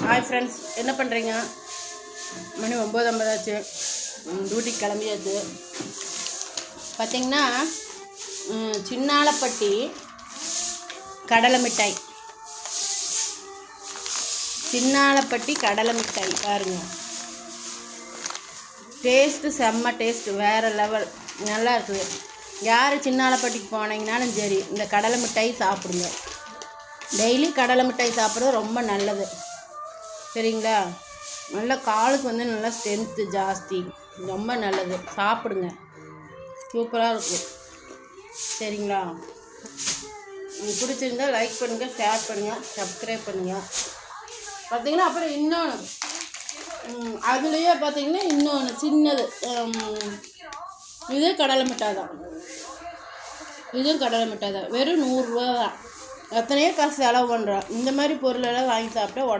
Hi friends, என்ன பண்ணுறீங்க? மணி 9:50 ஆச்சு. டியூட்டிக்கு கிளம்பியாச்சு. பார்த்திங்கன்னா சின்னாலப்பட்டி கடலை மிட்டாய். சின்னாலப்பட்டி கடலை மிட்டாய் பாருங்கள். டேஸ்ட்டு செம்ம டேஸ்ட்டு, வேறு லெவல், நல்லா இருக்குது. யார் சின்னாலப்பட்டிக்கு போனீங்கனாலும் சரி இந்த கடலை மிட்டாய் சாப்பிடுங்க. டெய்லி கடலை மிட்டாய் சாப்பிட்றது ரொம்ப நல்லது, சரிங்களா? நல்லா காலுக்கு நல்லா ஸ்ட்ரென்த்து ஜாஸ்தி, ரொம்ப நல்லது. சாப்பிடுங்க, சூப்பராக இருக்கும், சரிங்களா? உங்களுக்கு பிடிச்சிருந்தா லைக் பண்ணுங்கள், ஷேர் பண்ணுங்கள், சப்ஸ்கிரைப் பண்ணுங்கள். பார்த்திங்கன்னா அப்புறம் இன்னொன்று, அதுலேயே பார்த்திங்கன்னா இன்னொன்று சின்னது, இது கடலை மிட்டாய் தான். இதுவும் கடலை மிட்டாய் தான். வெறும் 100 ரூபா தான். எத்தனையோ காசு செலவு பண்ணுறோம். இந்த மாதிரி பொருளெல்லாம் வாங்கி சாப்பிட்டா உடம்பு